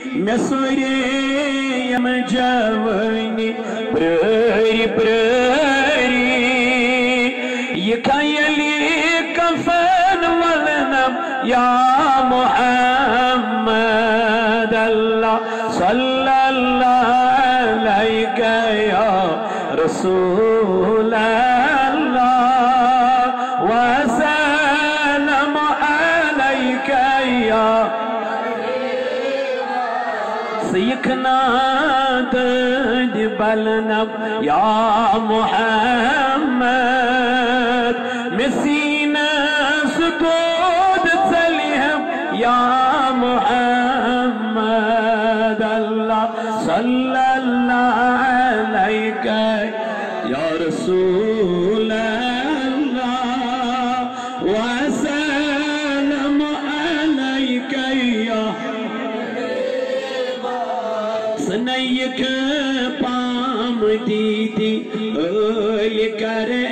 Missouri يم جواني براري براري يكايلي كفن والنم يا محمد الله صلى الله عليك يا رسول الله وسلم عليك يا سيكنا تجبلنا يا محمد مسينا سجود سليم يا محمد الله صلى الله عليك يا رسول الله وسلم عليك يا سنيك پام دیتی اول کرے